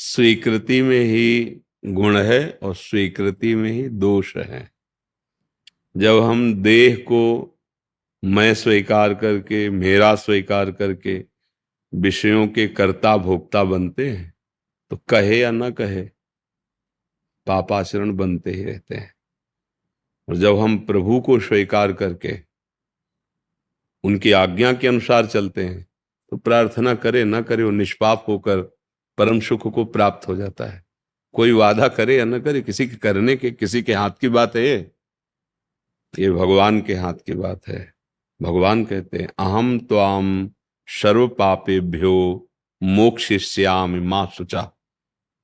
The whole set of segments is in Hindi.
स्वीकृति में ही गुण है और स्वीकृति में ही दोष है। जब हम देह को मैं स्वीकार करके, मेरा स्वीकार करके विषयों के कर्ता भोक्ता बनते हैं, तो कहे या न कहे पापाचरण बनते ही रहते हैं। और जब हम प्रभु को स्वीकार करके उनकी आज्ञा के अनुसार चलते हैं, तो प्रार्थना करे न करे वो निष्पाप होकर परम सुख को प्राप्त हो जाता है। कोई वादा करे या न करे, किसी के करने के, किसी के हाथ की बात है ये भगवान के हाथ की बात है। भगवान कहते हैं अहम त्वाम सर्व पापेभ्यो मोक्षयिष्यामि मा शुचा।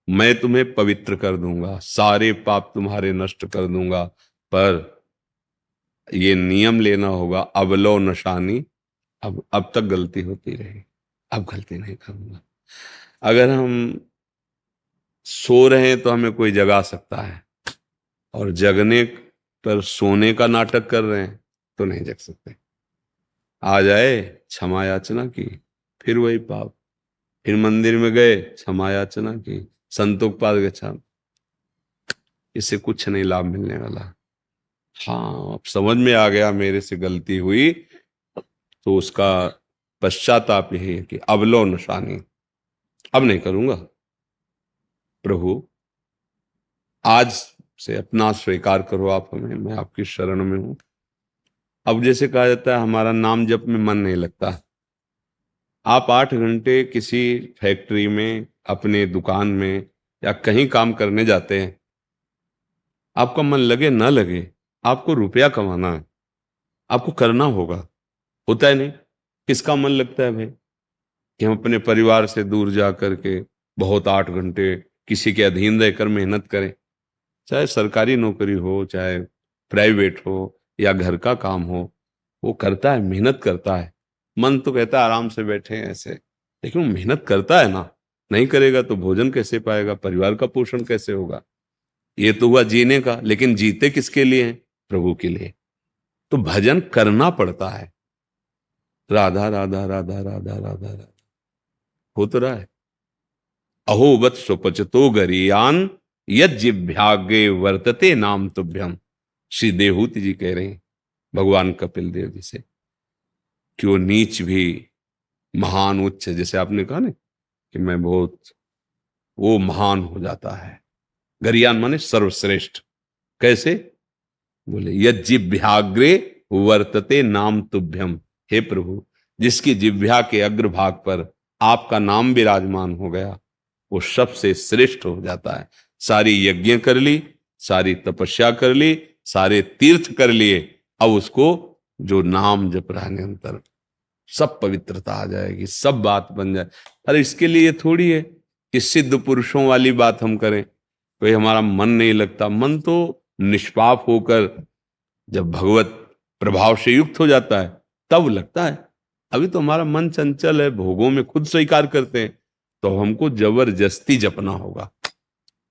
मैं तुम्हें पवित्र कर दूंगा, सारे पाप तुम्हारे नष्ट कर दूंगा, पर ये नियम लेना होगा अबलो नशानी। अब तक गलती होती रही, अब गलती नहीं करूंगा। अगर हम सो रहे हैं तो हमें कोई जगा सकता है, और जगने पर सोने का नाटक कर रहे हैं तो नहीं जग सकते। आ जाए क्षमा याचना की, फिर वही पाप, फिर मंदिर में गए क्षमा याचना की, संतों के पास गए, इससे कुछ नहीं लाभ मिलने वाला। हाँ, अब समझ में आ गया मेरे से गलती हुई, तो उसका पश्चाताप यही है कि अब लो निशानी, अब नहीं करूंगा। प्रभु आज से अपना स्वीकार करो आप हमें, मैं आपकी शरण में हूं। अब जैसे कहा जाता है हमारा नाम जप में मन नहीं लगता। आप 8 घंटे किसी फैक्ट्री में, अपने दुकान में या कहीं काम करने जाते हैं, आपका मन लगे ना लगे, आपको रुपया कमाना है, आपको करना होगा। होता है नहीं? किसका मन लगता है भाई कि हम अपने परिवार से दूर जा करके बहुत 8 घंटे किसी के अधीन रहकर मेहनत करें, चाहे सरकारी नौकरी हो, चाहे प्राइवेट हो, या घर का काम हो। वो करता है, मेहनत करता है। मन तो कहता है आराम से बैठे हैं ऐसे, लेकिन वो मेहनत करता है ना। नहीं करेगा तो भोजन कैसे पाएगा, परिवार का पोषण कैसे होगा। ये तो हुआ जीने का, लेकिन जीते किसके लिए हैं? प्रभु के लिए। तो भजन करना पड़ता है। राधा राधा राधा राधा राधा राधा हो तो रहा है। अहोवत स्वपचतो गरियान यज्जिभ्यागे वर्तते नाम तुभ्यम। श्री देहूति जी कह रहे हैं भगवान कपिल देव जी से कि वो नीच भी महान उच्च, जैसे आपने कहा ना कि मैं बहुत, वो महान हो जाता है। गरियान माने सर्वश्रेष्ठ। कैसे? बोले यज्जिभ्याग्रे वर्तते नाम तुभ्यम। हे प्रभु, जिसकी जिह्वा के अग्रभाग पर आपका नाम विराजमान हो गया, वो सबसे श्रेष्ठ हो जाता है। सारी यज्ञ कर ली, सारी तपस्या कर ली, सारे तीर्थ कर लिए, अब उसको जो नाम जप रहा निरंतर, सब पवित्रता आ जाएगी, सब बात बन जाए। अरे इसके लिए थोड़ी है कि सिद्ध पुरुषों वाली बात हम करें। कोई हमारा मन नहीं लगता, मन तो निष्पाप होकर जब भगवत प्रभाव से युक्त हो जाता है तब लगता है। अभी तो हमारा मन चंचल है, भोगों में खुद स्वीकार करते हैं, तो हमको जबरदस्ती जपना होगा।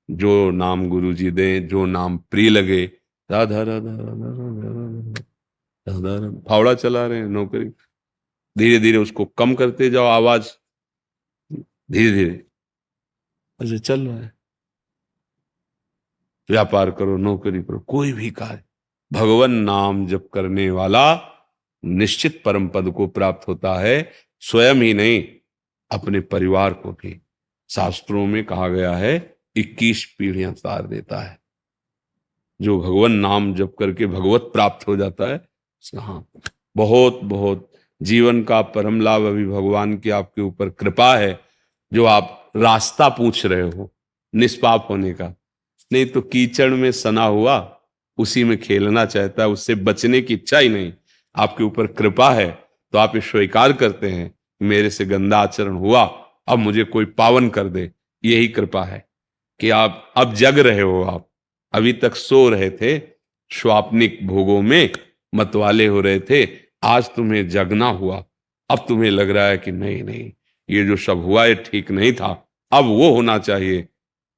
जो नाम गुरु जी दें, जो नाम प्रिय लगे। राधा राधा राधा राधा राधा राधा। फावड़ा चला रहे हैं नौकरी, धीरे धीरे उसको कम करते जाओ, आवाज धीरे धीरे ऐसे चल रहा है। व्यापार करो, नौकरी करो, कोई भी कार्य, भगवान नाम जप करने वाला निश्चित परम पद को प्राप्त होता है। स्वयं ही नहीं, अपने परिवार को भी। शास्त्रों में कहा गया है 21 पीढ़ियां तार देता है। जो भगवान नाम जप करके भगवत प्राप्त हो जाता है, हाँ, बहुत बहुत जीवन का परम लाभ। अभी भगवान की आपके ऊपर कृपा है जो आप रास्ता पूछ रहे हो निष्पाप होने का। नहीं तो कीचड़ में सना हुआ उसी में खेलना चाहता है, उससे बचने की इच्छा ही नहीं। आपके ऊपर कृपा है तो आप स्वीकार करते हैं मेरे से गंदा आचरण हुआ, अब मुझे कोई पावन कर दे। यही कृपा है कि आप अब जग रहे हो। आप अभी तक सो रहे थे, स्वाप्निक भोगों में मतवाले हो रहे थे, आज तुम्हें जगना हुआ। अब तुम्हें लग रहा है कि नहीं नहीं, ये जो सब हुआ ये ठीक नहीं था, अब वो होना चाहिए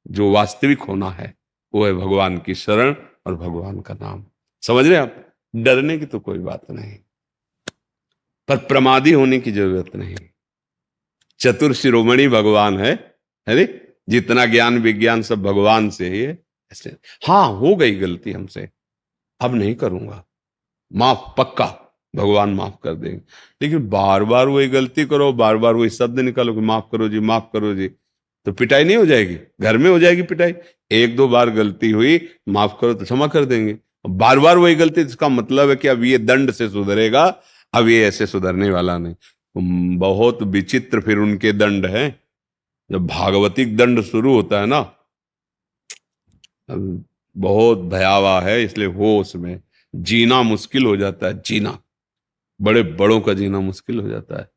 जो वास्तविक होना है, वो है भगवान की शरण और भगवान का नाम। समझ रहे आप? डरने की तो कोई बात नहीं, पर प्रमादी होने की जरूरत नहीं। चतुर शिरोमणि भगवान है, अरे जितना ज्ञान विज्ञान सब भगवान से ही है। ऐसे हाँ, हो गई गलती हमसे, अब नहीं करूंगा, माफ पक्का, भगवान माफ कर देंगे। लेकिन बार बार वही गलती करो, बार बार वही शब्द निकालो कि माफ करो जी, माफ करो जी, तो पिटाई नहीं हो जाएगी? घर में हो जाएगी पिटाई। एक दो बार गलती हुई, माफ करो तो क्षमा कर देंगे। बार बार वही गलती, इसका मतलब है कि अब ये दंड से सुधरेगा, अब ये ऐसे सुधरने वाला नहीं। बहुत विचित्र फिर उनके दंड है। जब भागवतिक दंड शुरू होता है ना, बहुत भयावह है, इसलिए हो उसमें जीना मुश्किल हो जाता है। जीना, बड़े बड़ों का जीना मुश्किल हो जाता है।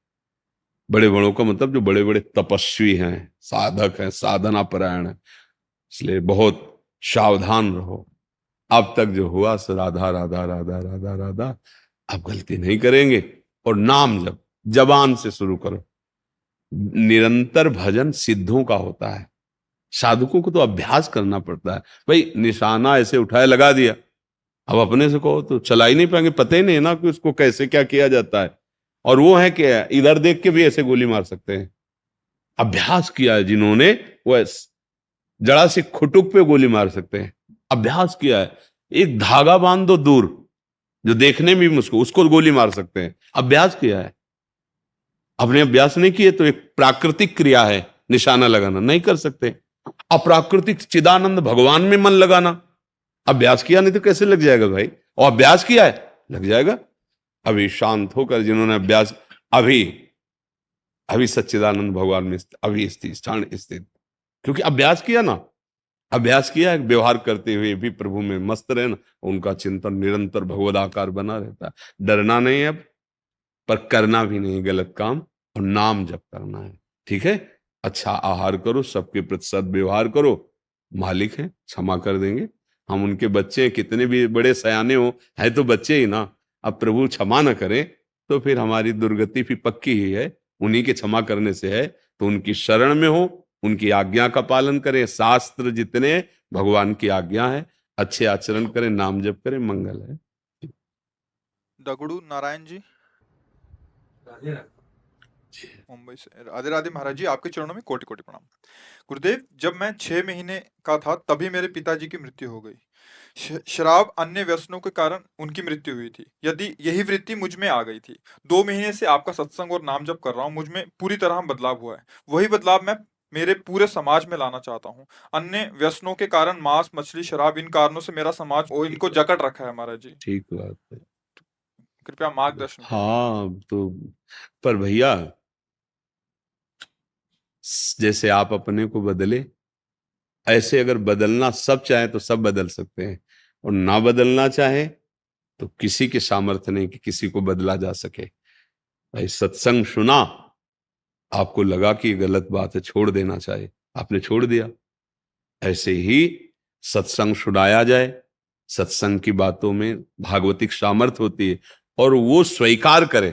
बड़े बड़ों का मतलब जो बड़े बड़े तपस्वी हैं, साधक हैं, साधना परायण है, इसलिए बहुत सावधान रहो। अब तक जो हुआ सो राधा राधा राधा राधा राधा, अब गलती नहीं करेंगे। और नाम जब जबान से शुरू करो। निरंतर भजन सिद्धों का होता है, साधुकों को तो अभ्यास करना पड़ता है। भाई निशाना ऐसे उठाए लगा दिया, अब अपने से कहो तो चला ही नहीं पाएंगे, पता ही नहीं है ना कि उसको कैसे क्या किया जाता है। और वो है कि इधर देख के भी ऐसे गोली मार सकते हैं। अभ्यास किया है जिन्होंने, वो जरा सी खुटुक पे गोली मार सकते हैं। अभ्यास किया है, एक धागा बांध दो दूर, जो देखने में भी मुश्किल, उसको गोली मार सकते हैं। अभ्यास किया है। अपने अभ्यास नहीं किए तो एक प्राकृतिक क्रिया है निशाना लगाना, नहीं कर सकते। अप्राकृतिक चिदानंद भगवान में मन लगाना, अभ्यास किया नहीं तो कैसे लग जाएगा भाई? और अभ्यास किया है, लग जाएगा। अभी शांत होकर जिन्होंने अभ्यास, अभी अभी सच्चिदानंद भगवान में अभी स्थित, क्योंकि अभ्यास किया ना, अभ्यास किया है। व्यवहार करते हुए भी प्रभु में मस्त रहे ना, उनका चिंतन निरंतर भगवदाकार बना रहता है। डरना नहीं है अब, पर करना भी नहीं गलत काम, और नाम जप करना है। ठीक है, अच्छा आहार करो, सबके प्रति सद्व्यवहार करो, मालिक है, क्षमा कर देंगे। हम उनके बच्चे हैं, कितने भी बड़े सयाने हो, है तो बच्चे ही ना। अब प्रभु क्षमा न करें तो फिर हमारी दुर्गति भी पक्की ही है। उन्हीं के क्षमा करने से है, तो उनकी शरण में हो, उनकी आज्ञा का पालन करें। शास्त्र जितने भगवान की आज्ञा है, अच्छे आचरण करें, नाम जप करें, मंगल है। दगड़ू नारायण जी मुंबई से, राधे राधे महाराज जी, आपके चरणों में कोटि कोटि प्रणाम। गुरुदेव, जब मैं 6 महीने का था तभी मेरे पिताजी की मृत्यु हो गई। शराब अन्य व्यसनों के कारण उनकी मृत्यु हुई थी। यदि यही वृत्ति मुझ में आ गई थी। 2 महीने से आपका सत्संग और नाम जप कर रहा हूँ, मुझ में पूरी तरह बदलाव हुआ है। वही बदलाव मैं मेरे पूरे समाज में लाना चाहता हूँ। अन्य व्यसनों के कारण मांस, मछली, शराब, इन कारणों से मेरा समाज इनको जकड़ रखा है महाराज जी। ठीक बात है। कृपया मार्गदर्शन करें। हाँ तो, पर भैया जैसे आप अपने को बदले, ऐसे अगर बदलना सब चाहे तो सब बदल सकते हैं, और ना बदलना चाहे तो किसी के सामर्थ्य नहीं कि किसी को बदला जा सके। भाई सत्संग सुना, आपको लगा कि गलत बात है, छोड़ देना चाहिए, आपने छोड़ दिया। ऐसे ही सत्संग सुनाया जाए, सत्संग की बातों में भागवतिक सामर्थ्य होती है, और वो स्वीकार करे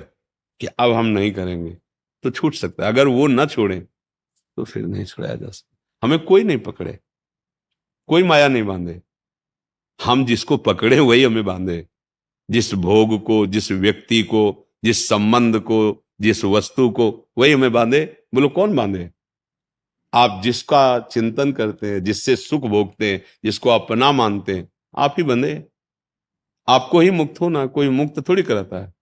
कि अब हम नहीं करेंगे, तो छूट सकता है। अगर वो ना छोड़े तो फिर नहीं छुड़ाया जा सकता। हमें कोई नहीं पकड़े, कोई माया नहीं बांधे, हम जिसको पकड़े वही हमें बांधे। जिस भोग को, जिस व्यक्ति को, जिस संबंध को, जिस वस्तु को, वही हमें बांधे। बोलो कौन बांधे? आप जिसका चिंतन करते हैं, जिससे सुख भोगते हैं, जिसको अपना मानते हैं, आप ही बंधे। आपको ही मुक्त होना, कोई मुक्त थोड़ी कराता है।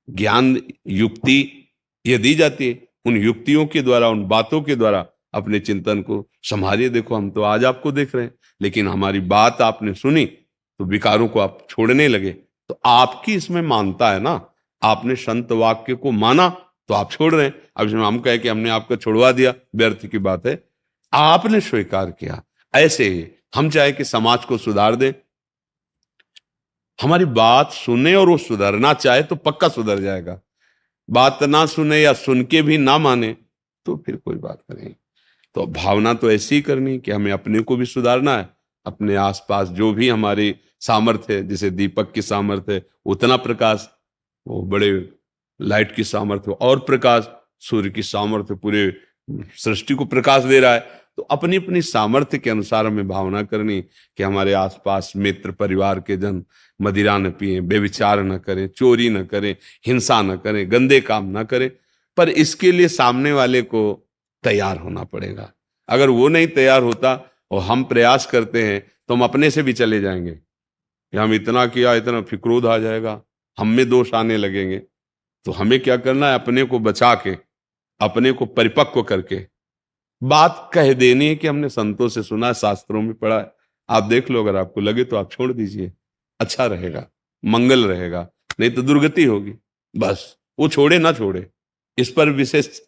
ज्ञान युक्ति ये दी जाती है, उन युक्तियों के द्वारा, उन बातों के द्वारा अपने चिंतन को संभालिए। देखो हम तो आज आपको देख रहे हैं, लेकिन हमारी बात आपने सुनी तो विकारों को आप छोड़ने लगे, तो आपकी इसमें मानता है ना। आपने संत वाक्य को माना तो आप छोड़ रहे हैं। अब इसमें हम कहे कि हमने आपको छुड़वा दिया, व्यर्थ की बात है। आपने स्वीकार किया। ऐसे ही हम चाहे कि समाज को सुधार दें, हमारी बात सुने और वो सुधरना चाहे तो पक्का सुधर जाएगा। बात ना सुने या सुन के भी ना माने तो फिर कोई बात नहीं। तो भावना तो ऐसी ही करनी कि हमें अपने को भी सुधारना है, अपने आसपास जो भी हमारी सामर्थ्य है, जैसे दीपक की सामर्थ्य है उतना प्रकाश, वो बड़े लाइट की सामर्थ्य और प्रकाश, सूर्य की सामर्थ्य पूरे सृष्टि को प्रकाश दे रहा है। तो अपनी अपनी सामर्थ्य के अनुसार हमें भावना करनी कि हमारे आसपास मित्र परिवार के जन मदिरा न पिए, बेविचार न करें, चोरी न करें, हिंसा न करें, गंदे काम न करें। पर इसके लिए सामने वाले को तैयार होना पड़ेगा। अगर वो नहीं तैयार होता और हम प्रयास करते हैं तो हम अपने से भी चले जाएंगे कि हम इतना किया, इतना, फिर क्रोध आ जाएगा, हम में दोष आने लगेंगे। तो हमें क्या करना है, अपने को बचा के, अपने को परिपक्व करके बात कह देनी है कि हमने संतों से सुना है, शास्त्रों में पढ़ा है, आप देख लो, अगर आपको लगे तो आप छोड़ दीजिए, अच्छा रहेगा, मंगल रहेगा, नहीं तो दुर्गति होगी। बस वो छोड़े ना छोड़े, इस पर विशेष,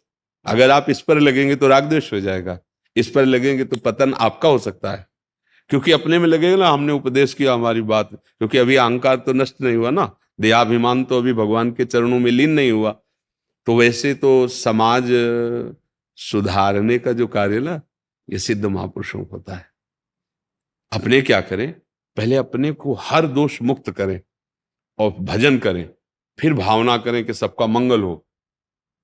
अगर आप इस पर लगेंगे तो राग द्वेष हो जाएगा, इस पर लगेंगे तो पतन आपका हो सकता है। क्योंकि अपने में लगेगा ना, हमने उपदेश किया, हमारी बात, क्योंकि अभी अहंकार तो नष्ट नहीं हुआ ना, देहाभिमान तो अभी भगवान के चरणों में लीन नहीं हुआ। तो वैसे तो समाज सुधारने का जो कार्य ना, ये सिद्ध महापुरुषों को होता है। अपने क्या करें, पहले अपने को हर दोष मुक्त करें और भजन करें, फिर भावना करें कि सबका मंगल हो,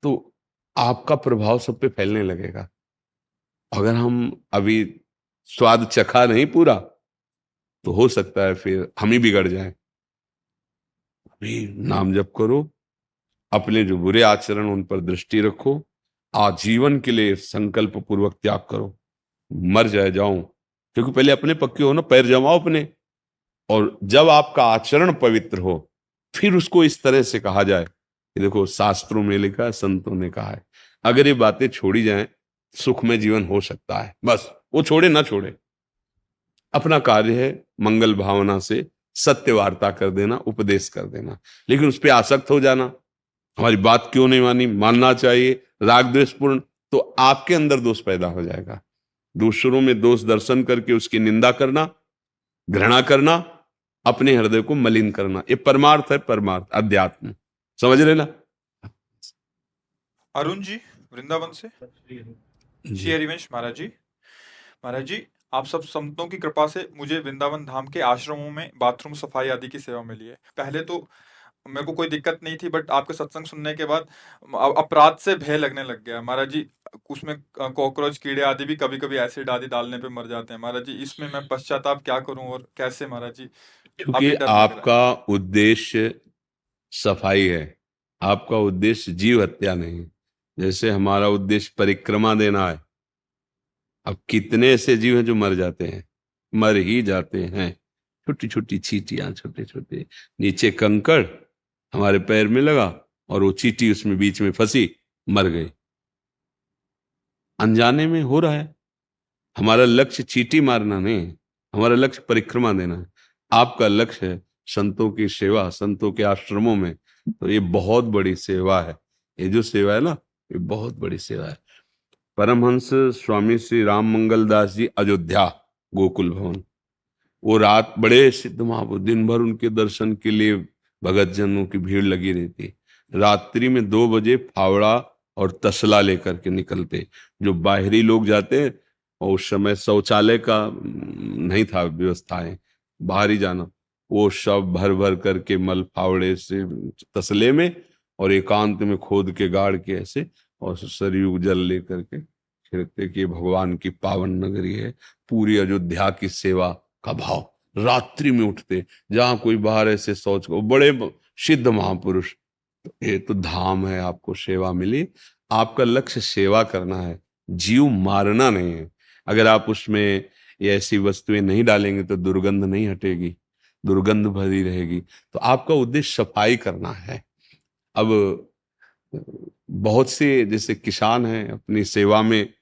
तो आपका प्रभाव सब पे फैलने लगेगा। अगर हम अभी स्वाद चखा नहीं पूरा, तो हो सकता है फिर हम ही बिगड़ जाएं। अभी नाम जप करो, अपने जो बुरे आचरण उन पर दृष्टि रखो, आजीवन के लिए संकल्प पूर्वक त्याग करो, मर जाऊं, क्योंकि पहले अपने पक्के हो ना, पैर जमाओ अपने, और जब आपका आचरण पवित्र हो, फिर उसको इस तरह से कहा जाए कि देखो शास्त्रों में लिखा है, संतों ने कहा है। अगर ये बातें छोड़ी जाएं, सुख में जीवन हो सकता है। बस वो छोड़े ना छोड़े, अपना कार्य है मंगल भावना से सत्य वार्ता कर देना, उपदेश कर देना, लेकिन उस पर आसक्त हो जाना, हमारी बात क्यों नहीं मानी, मानना चाहिए, राग द्वेषपूर्ण, तो आपके अंदर दोष पैदा हो जाएगा। दूसरों में दोष दर्शन करके उसकी निंदा करना, घृणा करना, अपने हृदय को मलिन करना, ये परमार्थ है, परमार्थ अध्यात्म, समझ रहे ना। अरुण जी वृंदावन से, श्री हरिवंश महाराज जी। महाराज जी, आप सब संतों की कृपा से मुझे वृंदावन धाम के आश्रमों में बाथरूम सफाई आदि की सेवा मिली है। पहले तो मेरे को कोई दिक्कत नहीं थी, बट आपके सत्संग सुनने के बाद अपराध से भय लगने लग गया महाराज जी। उसमें कॉकरोच कीड़े आदि भी कभी कभी एसिड आदि डालने पे मर जाते हैं महाराज जी। इसमें मैं पश्चाताप क्या करूं और कैसे महाराज जी? क्योंकि अभी डर लग रहा है। आपका उद्देश्य सफाई है, आपका उद्देश्य जीव हत्या नहीं है। जैसे हमारा उद्देश्य परिक्रमा देना है, अब कितने ऐसे जीव हैं जो मर जाते हैं, मर ही जाते हैं, छोटी छोटी चींटियां, छोटे छोटे, नीचे कंकड़ हमारे पैर में लगा और वो चींटी उसमें बीच में फंसी, मर गई, अनजाने में हो रहा है। हमारा लक्ष्य चींटी मारना नहीं है, हमारा लक्ष्य परिक्रमा देना है। आपका लक्ष्य है संतों की सेवा, संतों के आश्रमों में, तो ये बहुत बड़ी सेवा है। ये जो सेवा है ना, ये बहुत बड़ी सेवा है। परमहंस स्वामी श्री राम मंगल दास जी अयोध्या गोकुल भवन, वो रात बड़े सिद्ध महापुरुष, दिन भर उनके दर्शन के लिए भगत जनों की भीड़ लगी रहती। रात्रि में 2 बजे फावड़ा और तसला लेकर के निकलते। जो बाहरी लोग जाते हैं, और उस समय शौचालय का नहीं था व्यवस्थाएं, बाहर ही जाना, वो सब भर भर करके मल फावड़े से तसले में और एकांत में खोद के गाड़ के ऐसे, और सरयू जल लेकर के छिड़कते कि भगवान की पावन नगरी है। पूरी अयोध्या की सेवा का भाव, रात्रि में उठते, जहां कोई बाहर ऐसे शौच को, बड़े सिद्ध महापुरुष। ये तो धाम है, आपको सेवा मिली, आपका लक्ष्य सेवा करना है, जीव मारना नहीं है। अगर आप उसमें ये ऐसी वस्तुएं नहीं डालेंगे तो दुर्गंध नहीं हटेगी, दुर्गंध भरी रहेगी। तो आपका उद्देश्य सफाई करना है। अब बहुत से जैसे किसान हैं, अपनी सेवा में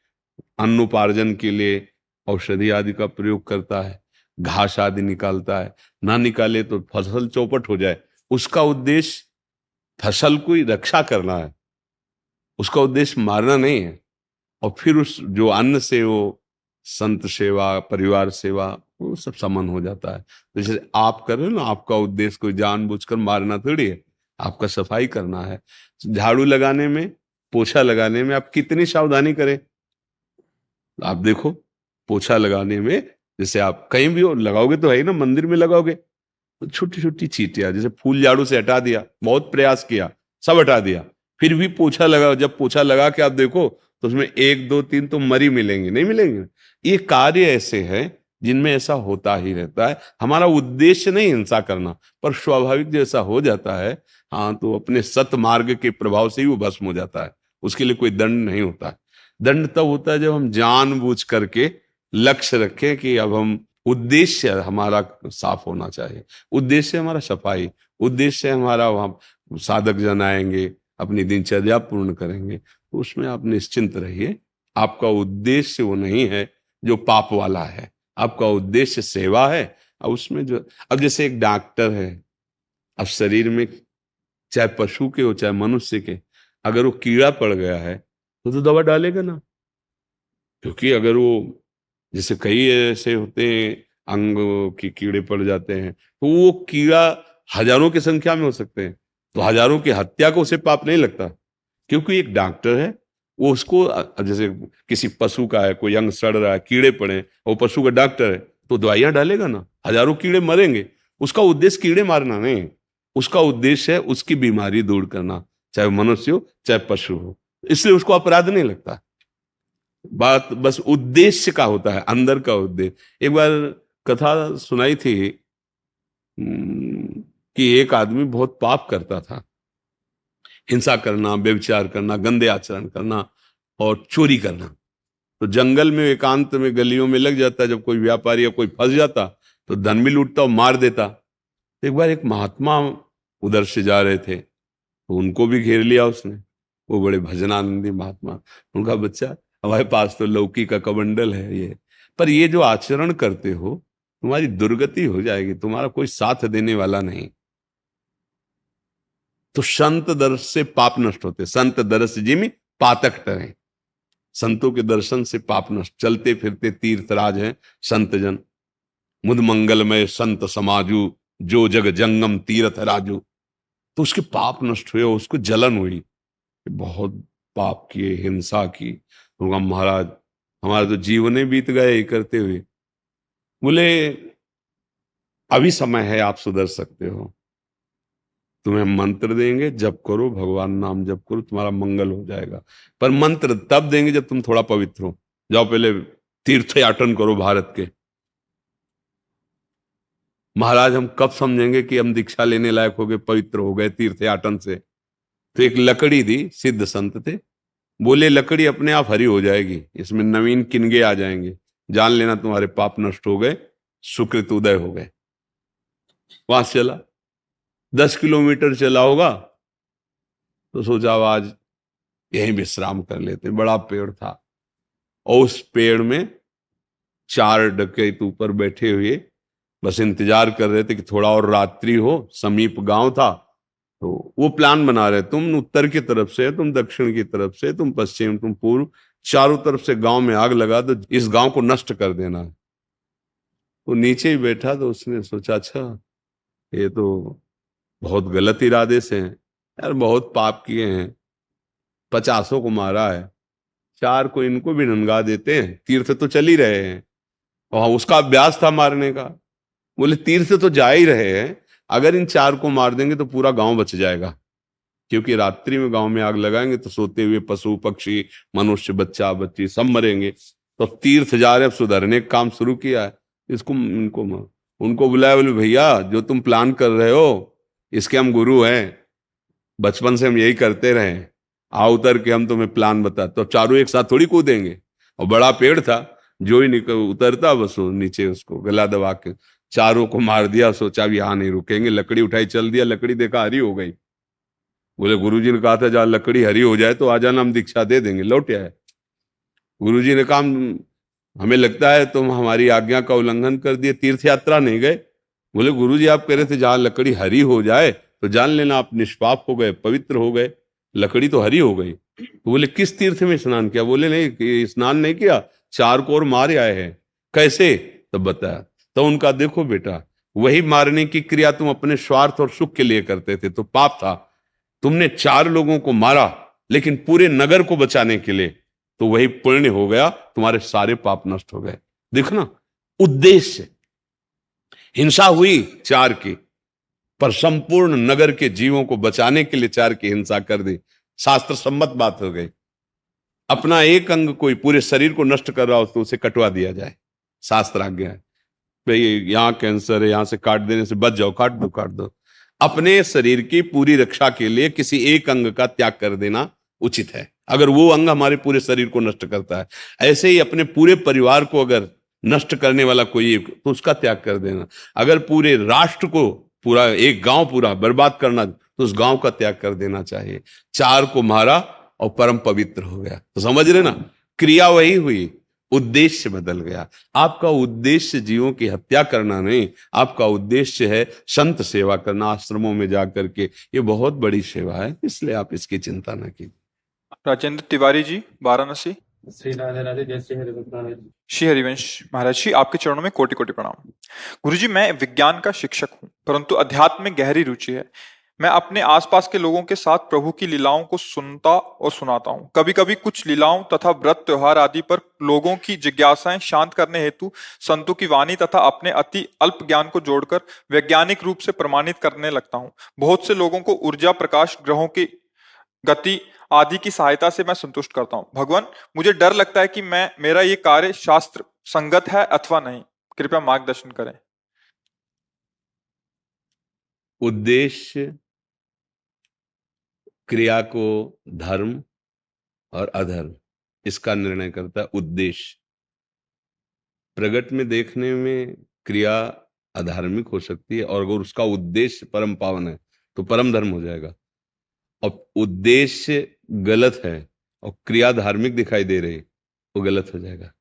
अन्न उपार्जन के लिए औषधि आदि का प्रयोग करता है, घास आदि निकालता है, ना निकाले तो फसल चौपट हो जाए, उसका उद्देश्य फसल की रक्षा करना है, उसका उद्देश्य मारना नहीं है। और फिर उस जो अन्न से वो संत सेवा, परिवार सेवा, वो सब समान हो जाता है। जैसे आप कर रहे हो ना, आपका उद्देश्य कोई जानबूझकर मारना थोड़ी है, आपका सफाई करना है। झाड़ू लगाने में, पोछा लगाने में आप कितनी सावधानी करें। आप देखो, पोछा लगाने में जैसे आप कहीं भी हो लगाओगे तो है ही ना, मंदिर में लगाओगे तो छोटी छोटी चींटियां, जैसे फूल झाड़ू से हटा दिया, बहुत प्रयास किया, सब हटा दिया, फिर भी पोछा लगाओ, जब पोछा लगा के आप देखो तो उसमें 1 2 3 तो मरी मिलेंगे, नहीं मिलेंगे। ये कार्य ऐसे हैं जिनमें ऐसा होता ही रहता है। हमारा उद्देश्य नहीं हिंसा करना, पर स्वाभाविक जैसा हो जाता है, हाँ, तो अपने सत मार्ग के प्रभाव से ही वो भस्म हो जाता है, उसके लिए कोई दंड नहीं होता है। दंड तब होता है जब हम जानबूझ करके लक्ष्य रखें कि अब हम, उद्देश्य हमारा साफ होना चाहिए, उद्देश्य हमारा सफाई, उद्देश्य हमारा वहां साधक जन आएंगे, अपनी दिनचर्या पूर्ण करेंगे, तो उसमें आप निश्चिंत रहिए। आपका उद्देश्य वो नहीं है जो पाप वाला है, आपका उद्देश्य सेवा है। अब उसमें जो, अब जैसे एक डॉक्टर है, अब शरीर में चाहे पशु के हो चाहे मनुष्य के, अगर वो कीड़ा पड़ गया है तो दवा डालेगा ना, क्योंकि अगर वो, जैसे कई ऐसे होते हैं अंग की कीड़े पड़ जाते हैं, तो वो कीड़ा हजारों की संख्या में हो सकते हैं, तो हजारों की हत्या को उसे पाप नहीं लगता, क्योंकि एक डॉक्टर है, वो उसको, जैसे किसी पशु का है, कोई अंग सड़ रहा है, कीड़े पड़े, वो पशु का डॉक्टर है, तो दवाइयां डालेगा ना, हजारों कीड़े मरेंगे। उसका उद्देश्य कीड़े मारना नहीं, उसका उद्देश्य है उसकी बीमारी दूर करना, चाहे वो मनुष्य हो चाहे पशु हो, इसलिए उसको अपराध नहीं लगता। बात बस उद्देश्य का होता है, अंदर का उद्देश्य। एक बार कथा सुनाई थी कि एक आदमी बहुत पाप करता था, हिंसा करना, व्यभिचार करना, गंदे आचरण करना और चोरी करना। तो जंगल में एकांत में गलियों में लग जाता, जब कोई व्यापारी या कोई फंस जाता तो धन भी लूटता और मार देता। एक बार एक महात्मा उधर से जा रहे थे, तो उनको भी घेर लिया उसने, वो बड़े भजनानंदी महात्मा। उनका, बच्चा हमारे पास तो लौकी का कमंडल है ये, पर ये जो आचरण करते हो तुम्हारी दुर्गति हो जाएगी, तुम्हारा कोई साथ देने वाला नहीं। तो संत दर्श से पाप नष्ट होते, संत दर्श जिमि पातक टरे, संतों के दर्शन से पाप नष्ट। चलते फिरते तीर्थराज हैं संत जन, मुद मंगलमय संत समाजू, जो जग जंगम तीर्थ राजू। तो उसके पाप नष्ट हुए, उसको जलन हुई, बहुत पाप किए, हिंसा की। तो कहा, महाराज हमारा तो जीवन बीत गए ये करते हुए। बोले अभी समय है, आप सुधर सकते हो, तुम्हें मंत्र देंगे, जप करो, भगवान नाम जप करो, तुम्हारा मंगल हो जाएगा। पर मंत्र तब देंगे जब तुम थोड़ा पवित्र हो, जाओ पहले तीर्थ याटन करो भारत के। महाराज हम कब समझेंगे कि हम दीक्षा लेने लायक हो गए, पवित्र हो गए तीर्थ याटन से? तो एक लकड़ी दी, सिद्ध संत थे, बोले लकड़ी अपने आप हरी हो जाएगी, इसमें नवीन किनगे आ जाएंगे, जान लेना तुम्हारे पाप नष्ट हो गए, सुकृत उदय हो गए। वहां चला, 10 किलोमीटर चला होगा, तो सोचा अब आज यहीं विश्राम कर लेते। बड़ा पेड़ था और उस पेड़ में 4 डकैत ऊपर बैठे हुए बस इंतजार कर रहे थे कि थोड़ा और रात्रि हो। समीप गांव था, तो वो प्लान बना रहे, तुम उत्तर की तरफ से, तुम दक्षिण की तरफ से, तुम पश्चिम, तुम पूर्व, चारों तरफ से गांव में आग लगा दो, इस गांव को नष्ट कर देना है। वो नीचे ही बैठा, तो उसने सोचा अच्छा ये तो बहुत गलत इरादे से हैं यार, बहुत पाप किए हैं, 50 को मारा है, 4 को इनको भी नंगा देते हैं, तीर्थ तो चल ही रहे हैं। और उसका अभ्यास था मारने का। बोले तीर्थ तो जा ही रहे हैं, अगर इन 4 को मार देंगे तो पूरा गांव बच जाएगा, क्योंकि रात्रि में गांव में आग लगाएंगे तो सोते हुए पशु पक्षी मनुष्य बच्चा बच्ची सब मरेंगे। तो तीर्थ जा रहे, अब सुधरने का काम शुरू किया है, इसको इनको उनको बुलाया, बोले भैया जो तुम प्लान कर रहे हो इसके हम गुरु हैं, बचपन से हम यही करते रहे, आओ उतर के हम तुम्हें प्लान बता। तो चारों एक साथ थोड़ी कूदेंगे, और बड़ा पेड़ था, जो ही निकल उतरता बस वो नीचे उसको गला दबा के 4 को मार दिया। सोचा अब यहाँ नहीं रुकेंगे, लकड़ी उठाई चल दिया, लकड़ी देखा हरी हो गई। बोले गुरुजी ने कहा था जहाँ लकड़ी हरी हो जाए तो आ जाना, हम दीक्षा दे देंगे। लौट आए। गुरुजी ने कहा हमें लगता है तुम हमारी आज्ञा का उल्लंघन कर दिए, तीर्थ यात्रा नहीं गए। बोले गुरुजी आप कह रहे थे जहां लकड़ी हरी हो जाए तो जान लेना आप निष्पाप हो गए, पवित्र हो गए, लकड़ी तो हरी हो गई। तो बोले किस तीर्थ में स्नान किया? बोले नहीं स्नान नहीं किया, 4 को और मारे आए हैं। कैसे? तब बताया। तो उनका देखो बेटा, वही मारने की क्रिया तुम अपने स्वार्थ और सुख के लिए करते थे तो पाप था, तुमने 4 लोगों को मारा लेकिन पूरे नगर को बचाने के लिए, तो वही पुण्य हो गया, तुम्हारे सारे पाप नष्ट हो गए। देखो ना, उद्देश्य। हिंसा हुई 4 की, पर संपूर्ण नगर के जीवों को बचाने के लिए 4 की हिंसा कर दी, शास्त्र सम्मत बात हो गई। अपना एक अंग कोई पूरे शरीर को नष्ट कर रहा हो तो उसे कटवा दिया जाए, शास्त्र आज्ञा है। भाई यहां कैंसर है, यहां से काट देने से बच जाओ, काट दो काट दो। अपने शरीर की पूरी रक्षा के लिए किसी एक अंग का त्याग कर देना उचित है, अगर वो अंग हमारे पूरे शरीर को नष्ट करता है, ऐसे ही अपने पूरे परिवार को अगर नष्ट करने वाला कोई एक, तो उसका त्याग कर देना। अगर पूरे राष्ट्र को, पूरा एक गांव पूरा बर्बाद करना, तो उस गांव का त्याग कर देना चाहिए। चार को मारा और परम पवित्र हो गया। तो समझ रहे ना, क्रिया वही हुई, उद्देश्य बदल गया। आपका उद्देश्य जीवों की हत्या करना नहीं, आपका उद्देश्य है संत सेवा करना, आश्रमों में जाकर के। ये बहुत बड़ी सेवा है, इसलिए आप इसकी चिंता न कीजिए। राजेंद्र तिवारी जी, वाराणसी। श्री राधे राधे, जय श्री हरिवंश महाराज। श्री हरिवंश महाराज जी, आपके चरणों में कोटि कोटि प्रणाम। गुरुजी, मैं विज्ञान का शिक्षक हूँ, परंतु अध्यात्म में गहरी रुचि है। मैं अपने आसपास के लोगों के साथ प्रभु की लीलाओं को सुनता और सुनाता हूँ। कभी कभी कुछ लीलाओं तथा व्रत त्योहार आदि पर लोगों की जिज्ञासाएं शांत करने हेतु संतों की वाणी तथा अपने अति अल्प ज्ञान को जोड़कर वैज्ञानिक रूप से प्रमाणित करने लगता हूँ। बहुत से लोगों को ऊर्जा, प्रकाश, ग्रहों की गति आदि की सहायता से मैं संतुष्ट करता हूँ। भगवान, मुझे डर लगता है कि मेरा ये कार्य शास्त्र संगत है अथवा नहीं। कृपया मार्गदर्शन करें। उद्देश्य क्रिया को धर्म और अधर्म, इसका निर्णय करता है उद्देश्य। प्रगट में देखने में क्रिया अधार्मिक हो सकती है, और अगर उसका उद्देश्य परम पावन है तो परम धर्म हो जाएगा। और उद्देश्य गलत है और क्रिया धार्मिक दिखाई दे रही, वो गलत हो जाएगा।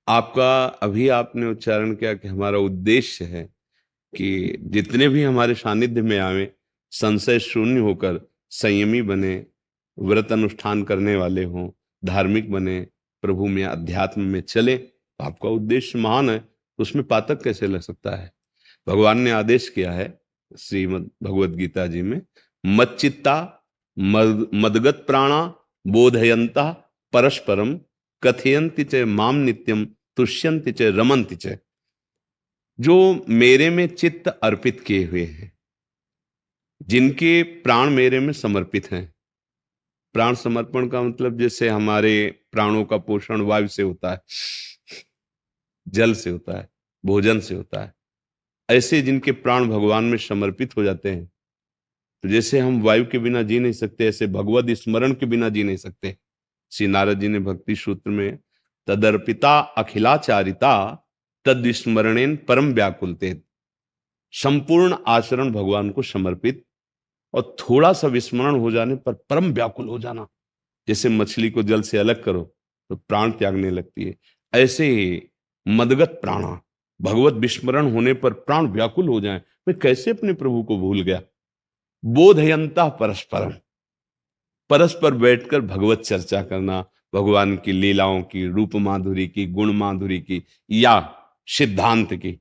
आपका अभी आपने उच्चारण किया कि हमारा उद्देश्य है कि जितने भी हमारे सानिध्य में आवे, संशय शून्य होकर संयमी बने, व्रत अनुष्ठान करने वाले हों, धार्मिक बने, प्रभु में अध्यात्म में चले। तो आपका उद्देश्य महान है, तो उसमें पातक कैसे लग सकता है? भगवान ने आदेश किया है श्रीमद् भगवद गीता जी में, मच्चित्ता मदगत प्राणा बोधयंता परस्परम कथयन्ति च माम नित्यम तुष्यन्ति च रमन्ति च। जो मेरे में चित्त अर्पित किए हुए हैं, जिनके प्राण मेरे में समर्पित हैं। प्राण समर्पण का मतलब जैसे हमारे प्राणों का पोषण वायु से होता है, जल से होता है, भोजन से होता है, ऐसे जिनके प्राण भगवान में समर्पित हो जाते हैं, तो जैसे हम वायु के बिना जी नहीं सकते, ऐसे भगवद स्मरण के बिना जी नहीं सकते। श्री नारद जी ने भक्ति सूत्र में तदर्पिता अखिलाचारिता तद स्मरणेन परम व्याकुलते, संपूर्ण आचरण भगवान को समर्पित और थोड़ा सा विस्मरण हो जाने पर परम व्याकुल हो जाना। जैसे मछली को जल से अलग करो तो प्राण त्यागने लगती है, ऐसे ही मदगत प्राणा, भगवत विस्मरण होने पर प्राण व्याकुल हो जाए। मैं कैसे अपने प्रभु को भूल गया? बोधयंता परस्परम, परस्पर बैठकर भगवत चर्चा करना, भगवान की लीलाओं की, रूप माधुरी की, गुण माधुरी की, या सिद्धांत की।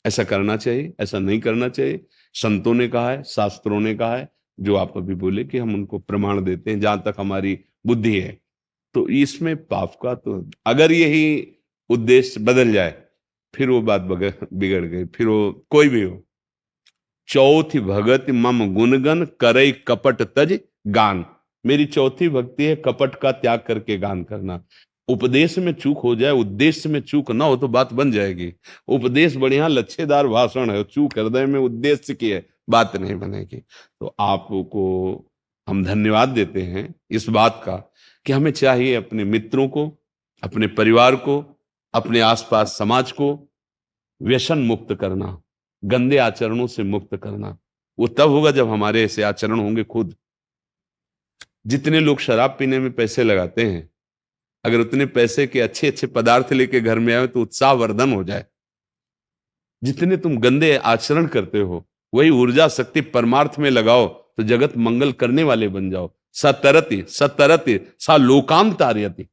ऐसा करना चाहिए, ऐसा नहीं करना चाहिए। संतों ने कहा है, शास्त्रों ने कहा है, जो आप अभी बोले कि हम उनको प्रमाण देते हैं जहां तक हमारी बुद्धि है। तो इसमें पाप का तो अगर यही उद्देश्य बदल जाए, फिर वो बात बिगड़ गई। फिर वो कोई भी हो, चौथी भगत मम गुणगन करई कपट तज गान। मेरी चौथी भक्ति है कपट का त्याग करके गान करना। उपदेश में चूक हो जाए, उद्देश्य में चूक ना हो तो बात बन जाएगी। उपदेश बढ़िया लच्छेदार भाषण है, चूक हृदय में उद्देश्य की है, बात नहीं बनेगी। तो आपको हम धन्यवाद देते हैं इस बात का कि हमें चाहिए अपने मित्रों को, अपने परिवार को, अपने आसपास समाज को व्यसन मुक्त करना, गंदे आचरणों से मुक्त करना। वो तब होगा जब हमारे ऐसे आचरण होंगे खुद। जितने लोग शराब पीने में पैसे लगाते हैं, अगर उतने पैसे के अच्छे अच्छे पदार्थ लेके घर में आए तो उत्साह वर्धन हो जाए। जितने तुम गंदे आचरण करते हो, वही ऊर्जा शक्ति परमार्थ में लगाओ तो जगत मंगल करने वाले बन जाओ। सतरति सतरति सा लोकांत तारयति,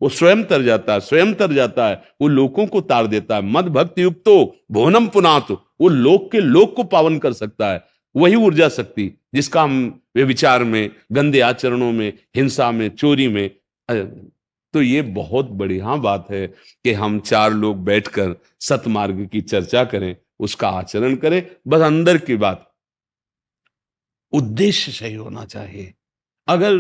वो स्वयं तर जाता है, स्वयं तर जाता है, वो लोगों को तार देता है। मद भक्ति युक्तो भुवनम पुनातु, वो लोक के लोक को पावन कर सकता है। वही ऊर्जा शक्ति जिसका हम वे विचार में, गंदे आचरणों में, हिंसा में, चोरी में। तो ये बहुत बढ़िया बात है कि हम चार लोग बैठकर सतमार्ग की चर्चा करें, उसका आचरण करें। बस अंदर की बात, उद्देश्य सही होना चाहिए। अगर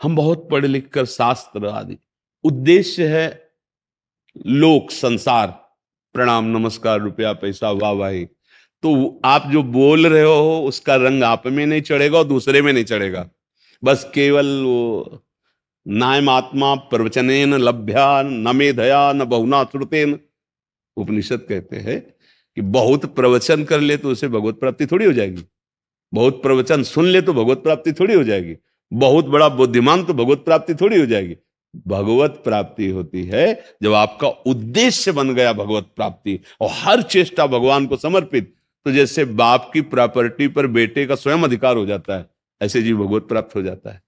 हम बहुत पढ़ लिख कर शास्त्र आदि, उद्देश्य है लोक संसार, प्रणाम नमस्कार रुपया पैसा वाह वाही, तो आप जो बोल रहे हो उसका रंग आप में नहीं चढ़ेगा और दूसरे में नहीं चढ़ेगा। बस केवल वो नायम आत्मा प्रवचनेन लभ्या न मेधया न बहुना श्रुतेन। उपनिषद कहते हैं कि बहुत प्रवचन कर ले तो उसे भगवत प्राप्ति थोड़ी हो जाएगी, बहुत प्रवचन सुन ले तो भगवत प्राप्ति थोड़ी हो जाएगी, बहुत बड़ा बुद्धिमान तो भगवत प्राप्ति थोड़ी हो जाएगी। भगवत प्राप्ति होती है जब आपका उद्देश्य बन गया भगवत प्राप्ति और हर चेष्टा भगवान को समर्पित। तो जैसे बाप की प्रॉपर्टी पर बेटे का स्वयं अधिकार हो जाता है, ऐसे जीव भगवत प्राप्त हो जाता है।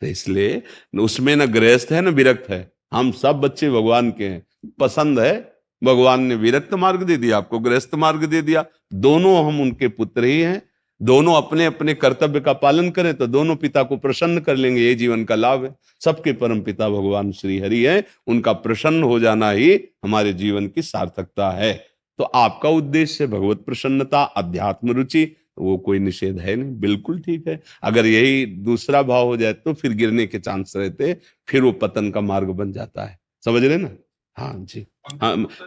तो इसलिए उसमें न गृहस्थ है न विरक्त है, हम सब बच्चे भगवान के हैं। पसंद है, भगवान ने विरक्त मार्ग दे दिया, आपको गृहस्थ मार्ग दे दिया, दोनों हम उनके पुत्र ही हैं। दोनों अपने अपने कर्तव्य का पालन करें तो दोनों पिता को प्रसन्न कर लेंगे, ये जीवन का लाभ है। सबके परम पिता भगवान श्री हरि है, उनका प्रसन्न हो जाना ही हमारे जीवन की सार्थकता है। तो आपका उद्देश्य भगवत प्रसन्नता, अध्यात्म रुचि, वो कोई निषेध है नहीं, बिल्कुल ठीक है। अगर यही दूसरा भाव हो जाए तो फिर गिरने के चांस रहते, फिर वो पतन का मार्ग बन जाता है। समझ रहे ना? हाँ जी।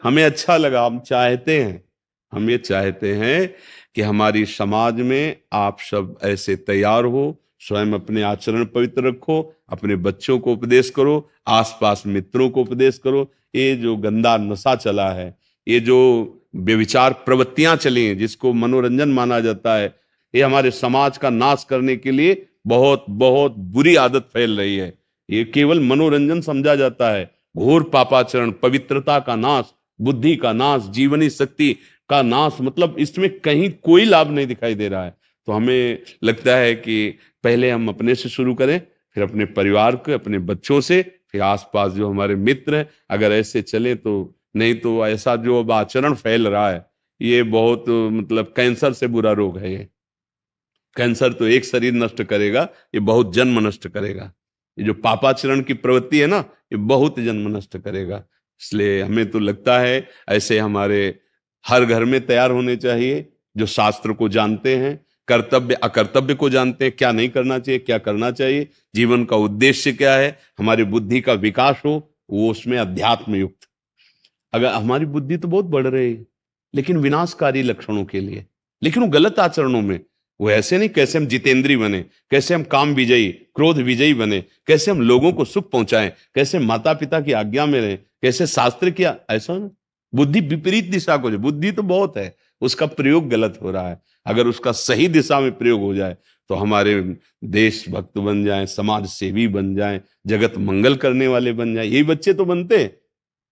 हमें अच्छा लगा, हम ये चाहते हैं कि हमारी समाज में आप सब ऐसे तैयार हो, स्वयं अपने आचरण पवित्र रखो, अपने बच्चों को उपदेश करो, आसपास मित्रों को उपदेश करो। ये जो गंदा नशा चला है, ये जो व्यभिचार प्रवृत्तियां चली हैं जिसको मनोरंजन माना जाता है, ये हमारे समाज का नाश करने के लिए बहुत बहुत बुरी आदत फैल रही है। ये केवल मनोरंजन समझा जाता है, घोर पापाचरण, पवित्रता का नाश, बुद्धि का नाश, जीवनी शक्ति का नाश, मतलब इसमें कहीं कोई लाभ नहीं दिखाई दे रहा है। तो हमें लगता है कि पहले हम अपने से शुरू करें, फिर अपने परिवार को, अपने बच्चों से, फिर आसपास जो हमारे मित्र हैं, अगर ऐसे चले तो। नहीं तो ऐसा जो अब आचरण फैल रहा है, ये बहुत मतलब कैंसर से बुरा रोग है ये। कैंसर तो एक शरीर नष्ट करेगा, ये बहुत जन्म नष्ट करेगा। ये जो पापाचरण की प्रवृत्ति है ना, ये बहुत जन्म नष्ट करेगा। इसलिए हमें तो लगता है ऐसे हमारे हर घर में तैयार होने चाहिए, जो शास्त्र को जानते हैं, कर्तव्य अकर्तव्य को जानते हैं, क्या नहीं करना चाहिए, क्या करना चाहिए, जीवन का उद्देश्य क्या है, हमारी बुद्धि का विकास हो, वो उसमें अध्यात्म युक्त। अगर हमारी बुद्धि तो बहुत बढ़ रही है लेकिन विनाशकारी लक्षणों के लिए, लेकिन वो गलत आचरणों में। वो ऐसे नहीं, कैसे हम जितेंद्री बने, कैसे हम काम विजयी, क्रोध विजयी बने, कैसे हम लोगों को सुख पहुंचाएं, कैसे माता पिता की आज्ञा में रहें, कैसे शास्त्र किया, ऐसा ना। बुद्धि विपरीत दिशा को, बुद्धि तो बहुत है, उसका प्रयोग गलत हो रहा है। अगर उसका सही दिशा में प्रयोग हो जाए तो हमारे देशभक्त बन जाएं, समाज सेवी बन जाएं, जगत मंगल करने वाले बन जाएं, यही बच्चे तो बनते हैं।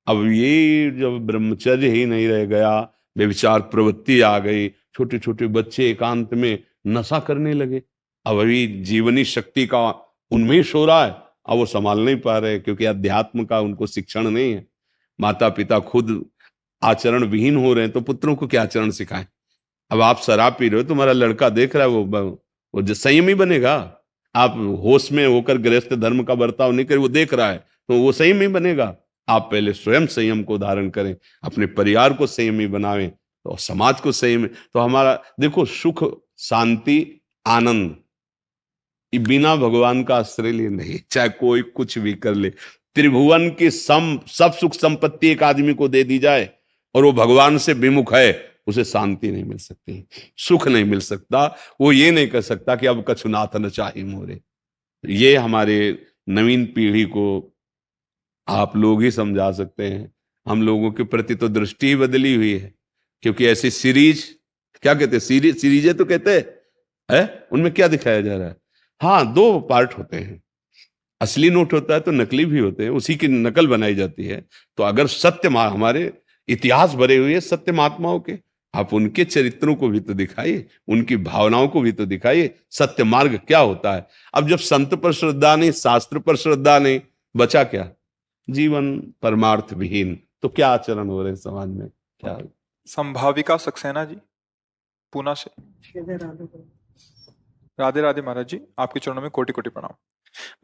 अब ये जब ब्रह्मचर्य ही नहीं रह गया, व्यभिचार प्रवृत्ति आ गई, छोटे छोटे बच्चे एकांत में नशा करने लगे, अब अभी जीवनी शक्ति का उन्मेष हो रहा है, अब वो संभाल नहीं पा रहे क्योंकि अध्यात्म का उनको शिक्षण नहीं है। माता पिता खुद आचरण विहीन हो रहे हैं तो पुत्रों को क्या आचरण सिखाएं? अब आप शराब पी रहे हो, तुम्हारा लड़का देख रहा है, वो जो संयमी बनेगा? आप होश में होकर गृहस्थ धर्म का बर्ताव नहीं करे, वो देख रहा है तो वो संयमी बनेगा? आप पहले स्वयं संयम को धारण करें, अपने परिवार को संयमी बनावें तो समाज को संयमी। तो हमारा देखो, सुख शांति आनंद ये बिना भगवान का आश्रय लिए नहीं, चाहे कोई कुछ भी कर ले। त्रिभुवन की सब सुख संपत्ति एक आदमी को दे दी जाए और वो भगवान से विमुख है, उसे शांति नहीं मिल सकती, सुख नहीं मिल सकता। वो ये नहीं कर सकता कि अब कछु नाथ न चाही मोरे। ये हमारे नवीन पीढ़ी को आप लोग ही समझा सकते हैं। हम लोगों के प्रति तो दृष्टि ही बदली हुई है, क्योंकि ऐसी सीरीज, क्या कहते हैं, सीरीजें तो कहते हैं, उनमें क्या दिखाया जा रहा है? हाँ, दो पार्ट होते हैं, असली नोट होता है तो नकली भी होते हैं, उसी की नकल बनाई जाती है। तो अगर सत्य हमारे इतिहास भरे हुए सत्य महात्माओं के, आप उनके चरित्रों को भी तो दिखाइए, उनकी भावनाओं को भी तो दिखाइए, सत्य मार्ग क्या होता है। अब जब संत पर श्रद्धा नहीं, शास्त्र पर श्रद्धा नहीं, बचा क्या? जीवन परमार्थ विहीन। तो क्या आचरण हो रहे हैं समाज में, क्या? संभाविका सक्सेना जी, पूना से। राधे राधे महाराज जी, आपके चरणों में कोटि कोटि प्रणाम।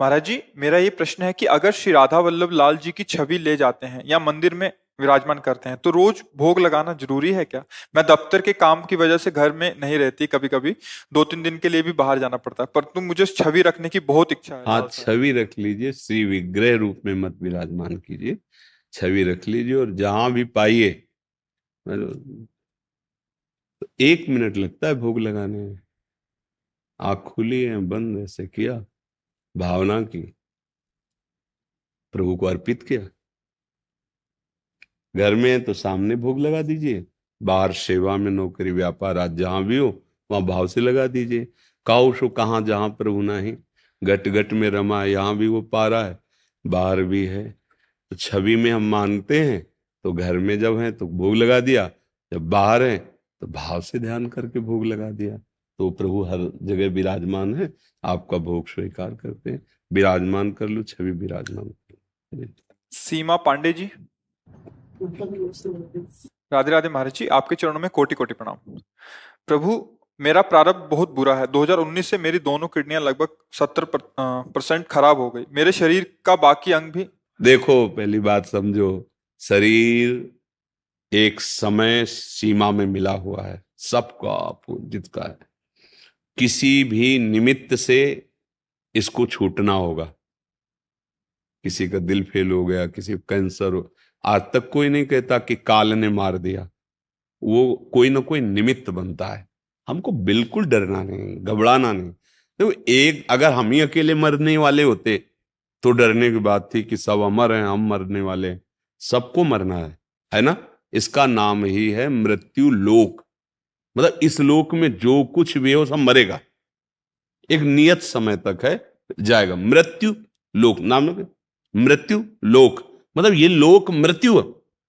महाराज जी, मेरा ये प्रश्न है कि अगर श्री राधा वल्लभ लाल जी की छवि ले जाते हैं या मंदिर में विराजमान करते हैं तो रोज भोग लगाना जरूरी है क्या? मैं दफ्तर के काम की वजह से घर में नहीं रहती, कभी कभी 2-3 दिन के लिए भी बाहर जाना पड़ता है, परंतु मुझे छवि रखने की बहुत इच्छा है। हाँ, छवि रख लीजिए, श्री विग्रह रूप में मत विराजमान कीजिए, छवि रख लीजिए। और जहां भी पाइए, तो 1 मिनट लगता है भोग लगाने में। आँख खुली है, बंद, ऐसे किया, भावना की, प्रभु को अर्पित किया। घर में है तो सामने भोग लगा दीजिए, बाहर सेवा में, नौकरी, व्यापार, आज जहां भी हो वहां भाव से लगा दीजिए। काउ सो कहाँ जहां प्रभु नहीं, घट घट में रमा है, यहाँ भी वो पा रहा है, बाहर भी है। तो छवि में हम मानते हैं, तो घर में जब है तो भोग लगा दिया, जब बाहर है तो भाव से ध्यान करके भोग लगा दिया। तो प्रभु हर जगह विराजमान है, आपका भोग स्वीकार करते हैं। विराजमान कर लो, छवि विराजमान कर लो। सीमा पांडे जी, राधे राधे महाराज जी, आपके चरणों में कोटि कोटि प्रणाम। प्रभु, मेरा प्रारब्ध बहुत बुरा है। 2019 से मेरी दोनों किडनियां लगभग 70% खराब हो गई। मेरे शरीर का बाकी अंग भी। देखो, पहली बात समझो, शरीर एक समय सीमा में मिला हुआ है, सबका पूजित का है। किसी भी निमित्त से इसको छूटना होगा। किसी का दिल फेल हो गया, किसी को कैंसर हो, आज तक कोई नहीं कहता कि काल ने मार दिया। वो कोई ना कोई निमित्त बनता है। हमको बिल्कुल डरना नहीं, घबराना नहीं। तो एक, अगर हम ही अकेले मरने वाले होते तो डरने की बात थी कि सब अमर हैं, हम मरने वाले हैं। सबको मरना है ना। इसका नाम ही है मृत्यु लोक। मतलब इस लोक में जो कुछ भी हो सब मरेगा, एक नियत समय तक है, जाएगा। मृत्यु लोक नाम है, मृत्यु लोक मतलब ये लोक मृत्यु है,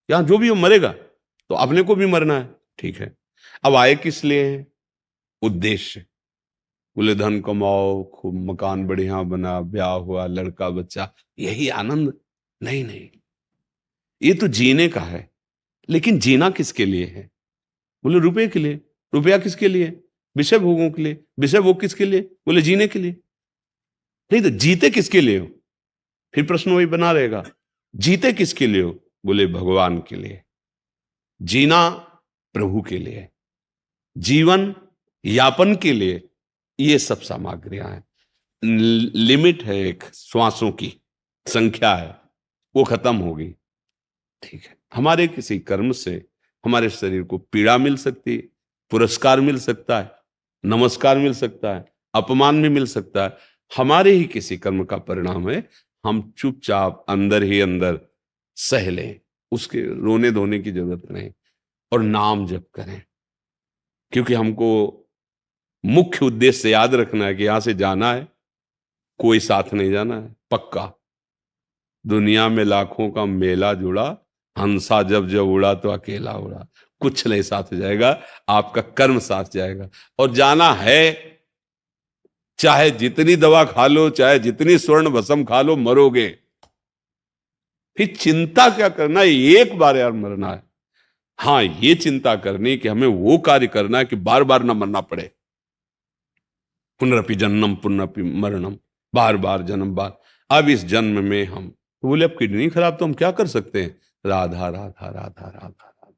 यहां जो भी हो मरेगा। तो अपने को भी मरना है, ठीक है। अब आए किस लिए हैं? उद्देश्य, बोले धन कमाओ, खूब मकान बढ़िया बना, ब्याह हुआ, लड़का बच्चा, यही आनंद? नहीं नहीं, ये तो जीने का है। लेकिन जीना किसके लिए है? बोले रुपए के लिए। रुपया किसके लिए? विषय भोगों के लिए। विषय भोग किसके लिए? बोले जीने के लिए। नहीं तो जीते किसके लिए हो? फिर प्रश्न वही बना रहेगा, जीते किसके लिए हो? बोले भगवान के लिए। जीना प्रभु के लिए, जीवन यापन के लिए, ये सब सामग्रियां हैं। लिमिट है, एक श्वासों की संख्या है, वो खत्म होगी, ठीक है। हमारे किसी कर्म से हमारे शरीर को पीड़ा मिल सकती है, पुरस्कार मिल सकता है, नमस्कार मिल सकता है, अपमान भी मिल सकता है। हमारे ही किसी कर्म का परिणाम है, हम चुपचाप अंदर ही अंदर सह लें, उसके रोने धोने की जरूरत नहीं, और नाम जप करें। क्योंकि हमको मुख्य उद्देश्य याद रखना है कि यहां से जाना है, कोई साथ नहीं जाना है, पक्का। दुनिया में लाखों का मेला जुड़ा, हंसा जब जब उड़ा तो अकेला उड़ा। कुछ नहीं साथ जाएगा, आपका कर्म साथ जाएगा। और जाना है, चाहे जितनी दवा खा लो, चाहे जितनी स्वर्ण भस्म खा लो, मरोगे। फिर चिंता क्या करना है? एक बार यार मरना है। हाँ, ये चिंता करनी कि हमें वो कार्य करना है कि बार बार ना मरना पड़े। पुनरपि जन्म पुनरपि मरणम, बार बार जन्म, बार। अब इस जन्म में हम तो बोले अब किडनी खराब, तो हम क्या कर सकते हैं? राधा राधा राधा राधा राधा,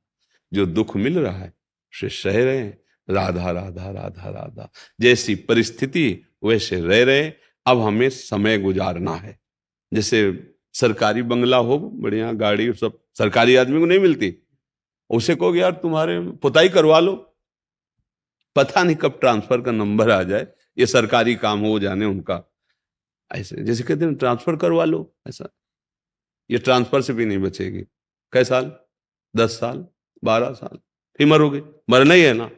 जो दुख मिल रहा है उसे सह रहे हैं। राधा राधा राधा राधा, जैसी परिस्थिति वैसे रह रहे। अब हमें समय गुजारना है। जैसे सरकारी बंगला हो, बढ़िया गाड़ी, सब सरकारी आदमी को नहीं मिलती। उसे कहोगे यार तुम्हारे पुताई करवा लो, पता नहीं कब ट्रांसफर का नंबर आ जाए, ये सरकारी काम हो जाने उनका। ऐसे जैसे कहते हैं ट्रांसफर करवा लो, ऐसा। ये ट्रांसफर से भी नहीं बचेगी। कै साल? 10 साल, 12 साल, फिर मरोगे। मरना ही है ना।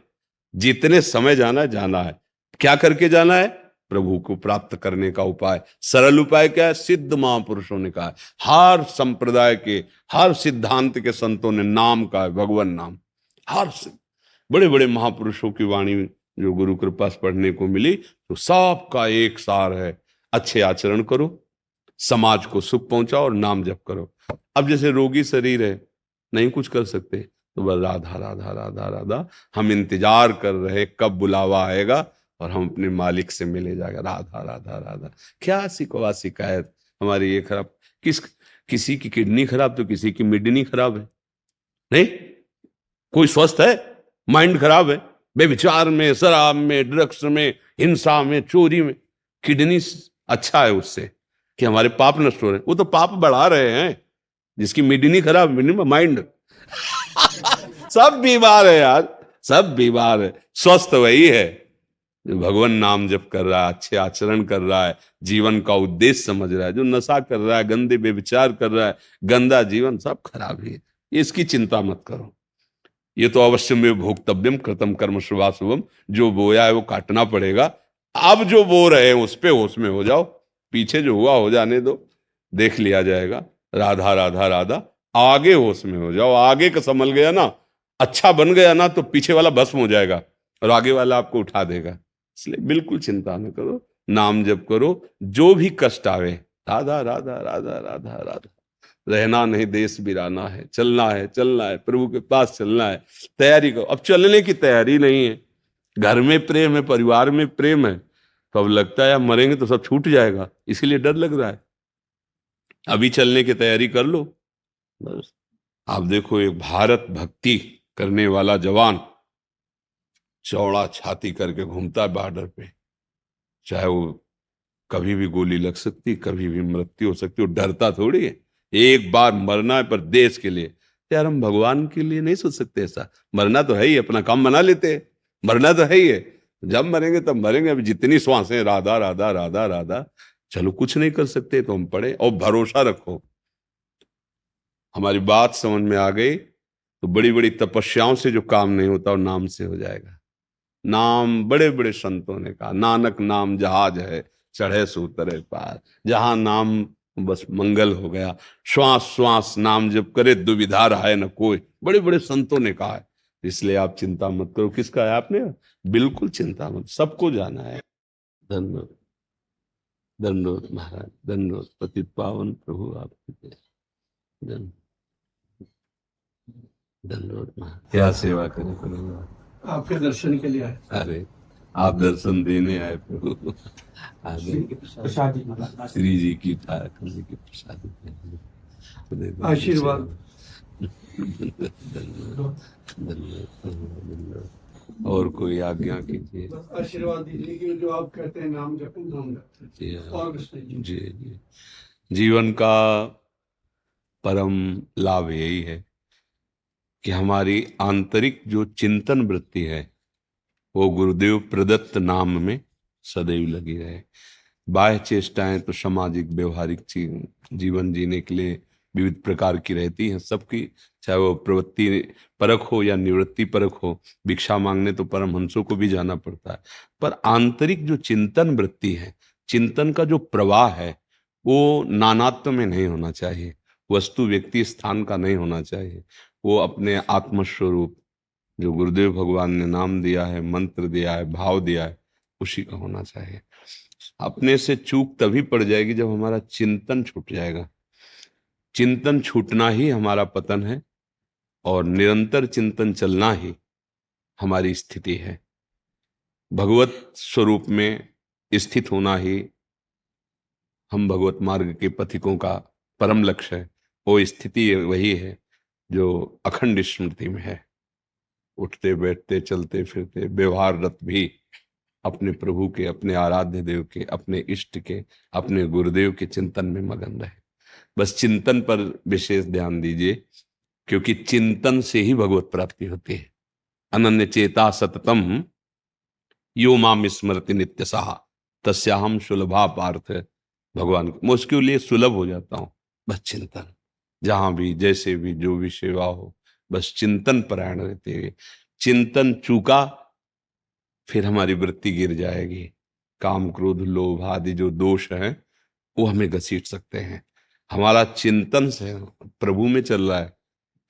जितने समय जाना है, जाना है। क्या करके जाना है? प्रभु को प्राप्त करने का उपाय। सरल उपाय क्या है? सिद्ध महापुरुषों ने कहा है, हर संप्रदाय के, हर सिद्धांत के संतों ने नाम का है, भगवान नाम। हर बड़े बड़े महापुरुषों की वाणी जो गुरु कृपा से पढ़ने को मिली, तो सबका एक सार है, अच्छे आचरण करो, समाज को सुख पहुंचाओ और नाम जप करो। अब जैसे रोगी शरीर है, नहीं कुछ कर सकते, तो बस राधा राधा राधा राधा, हम इंतजार कर रहे कब बुलावा आएगा और हम अपने मालिक से मिले जाएगा। राधा राधा राधा। क्या सिकवा शिकायत हमारी ये खराब? किसी की किडनी खराब तो किसी की मिडनी खराब है, नहीं? कोई स्वस्थ है? माइंड खराब है, बेविचार में, शराब में, ड्रग्स में, हिंसा में, चोरी में। किडनी अच्छा है उससे कि हमारे पाप नष्ट हो रहे हैं, वो तो पाप बढ़ा रहे हैं। जिसकी मिडनी खराब, माइंड सब बीमार है यार, सब बीमार है। स्वस्थ वही है जो भगवान नाम जप कर रहा है, अच्छे आचरण कर रहा है, जीवन का उद्देश्य समझ रहा है, जो नशा कर रहा है, गंदे व्यभिचार कर रहा है, गंदा जीवन, सब खराब ही है। इसकी चिंता मत करो। ये तो अवश्य में भोक्तव्यम कृतम कर्म शुभाशुभम, जो बोया है वो काटना पड़ेगा। अब जो बो रहे हैं उस पे होश में हो जाओ, पीछे जो हुआ हो जाने दो, देख लिया जाएगा। राधा राधा राधा, आगे होश में हो जाओ। आगे का संभल गया ना, अच्छा बन गया ना, तो पीछे वाला भस्म हो जाएगा और आगे वाला आपको उठा देगा। इसलिए बिल्कुल चिंता न करो, नाम जप करो। जो भी कष्ट आवे, राधा राधा राधा राधा राधा, रहना नहीं देश बिराना है, चलना है, चलना है, प्रभु के पास चलना है। तैयारी करो। अब चलने की तैयारी नहीं है, घर में प्रेम है, परिवार में प्रेम है, तो अब लगता है अब मरेंगे तो सब छूट जाएगा, इसीलिए डर लग रहा है। अभी चलने की तैयारी कर लो बस। आप देखो, एक भारत भक्ति करने वाला जवान चौड़ा छाती करके घूमता है बॉर्डर पे, चाहे वो कभी भी गोली लग सकती, कभी भी मृत्यु हो सकती, वो डरता थोड़ी है। एक बार मरना है पर देश के लिए। यार हम भगवान के लिए नहीं सोच सकते ऐसा? मरना तो है ही, अपना काम बना लेते हैं, मरना तो है ही है। जब मरेंगे तब मरेंगे। अभी जितनी श्वासें राधा राधा राधा राधा, चलो कुछ नहीं कर सकते तो हम पढ़े और भरोसा रखो। हमारी बात समझ में आ गई तो बड़ी बड़ी तपस्याओं से जो काम नहीं होता वो नाम से हो जाएगा। नाम, बड़े बड़े संतों ने कहा, नानक नाम जहाज है, चढ़े सो उतरे पार। जहां नाम, बस मंगल हो गया। श्वास श्वास नाम जप करे, दुविधा रहा न कोई, बड़े बड़े संतों ने कहा है। इसलिए आप चिंता मत करो। किसका है आपने? बिल्कुल चिंता मत, सबको जाना है। धन्यवाद, धन्यवाद महाराज, धन्यवाद पतित पावन प्रभु आपकी धन्यवाद, धन्यवाद महाराज। क्या सेवा करें प्रभु? आपके दर्शन के लिए आए। अरे आप दर्शन देने आए प्रभु। प्रसादी श्री जी की ठाकुर जी की प्रसादी, आशीर्वाद। धन्यवाद, धन्यवाद। और कोई आज्ञा कीजिए। आशीर्वाद दीजिए कि जो आप कहते हैं नाम जपें, नाम जपें। जी और कुछ नहीं। जी जी। जीवन का परम लाभ यही है कि हमारी आंतरिक जो चिंतन वृत्ति है वो गुरुदेव प्रदत्त नाम में सदैव लगी रहे। बाह्य चेष्टाएं तो सामाजिक व्यवहारिक जीवन जीने के लिए विविध प्रकार की रहती हैं सबकी, चाहे वो प्रवृत्ति परक हो या निवृत्ति परक हो। भिक्षा मांगने तो परमहंसों को भी जाना पड़ता है, पर आंतरिक जो चिंतन वृत्ति है, चिंतन का जो प्रवाह है, वो नानात्व में नहीं होना चाहिए, वस्तु व्यक्ति स्थान का नहीं होना चाहिए। वो अपने आत्मस्वरूप, जो गुरुदेव भगवान ने नाम दिया है, मंत्र दिया है, भाव दिया है, उसी का होना चाहिए। अपने से चूक तभी पड़ जाएगी जब हमारा चिंतन छूट जाएगा। चिंतन छूटना ही हमारा पतन है और निरंतर चिंतन चलना ही हमारी स्थिति है। भगवत स्वरूप में स्थित होना ही हम भगवत मार्ग के पथिकों का परम लक्ष्य है। वो स्थिति वही है जो अखंड स्मृति में है। उठते बैठते चलते फिरते व्यवहाररत भी अपने प्रभु के, अपने आराध्य देव के, अपने इष्ट के, अपने गुरुदेव के चिंतन में मगन रहे। बस चिंतन पर विशेष ध्यान दीजिए, क्योंकि चिंतन से ही भगवत प्राप्ति होती है। अनन्य चेता सततम यो माम स्मृति नित्यसः तस्याहम सुलभा पार्थ। भगवान मैं उसके लिए सुलभ हो जाता हूं। बस चिंतन, जहां भी जैसे भी जो भी सेवा हो, बस चिंतन परायण रहते हुए। चिंतन चूका फिर हमारी वृत्ति गिर जाएगी। काम क्रोध लोभ आदि जो दोष हैं वो हमें घसीट सकते हैं। हमारा चिंतन से प्रभु में चल रहा है,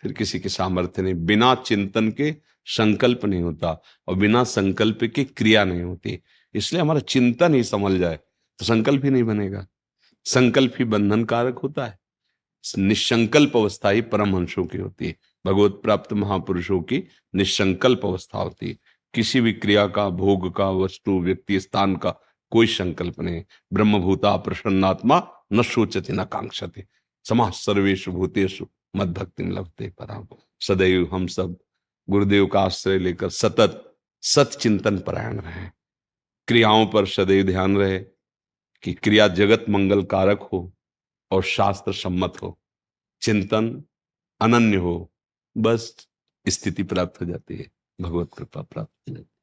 फिर किसी के सामर्थ्य नहीं। बिना चिंतन के संकल्प नहीं होता और बिना संकल्प के क्रिया नहीं होती। इसलिए हमारा चिंतन ही संभल जाए तो संकल्प ही नहीं बनेगा। संकल्प ही बंधन कारक होता है। निसंकल्प अवस्था ही परमहंसों की होती है। भगवत प्राप्त महापुरुषों की निसंकल्प अवस्था होती है। किसी भी क्रिया का, भोग का, वस्तु, व्यक्ति, स्थान का कोई संकल्प नहीं। ब्रह्मभूता प्रसन्नात्मा न सोचति न कांक्षति समाः सर्वेषु भूतेषु मद भक्ति लभते पराम। सदैव हम सब गुरुदेव का आश्रय लेकर सतत सत चिंतन परायण रहे। क्रियाओं पर सदैव ध्यान रहे कि क्रिया जगत मंगल कारक हो और शास्त्र सम्मत हो। चिंतन अनन्य हो, बस स्थिति प्राप्त हो जाती है, भगवत कृपा प्राप्त हो जाती है।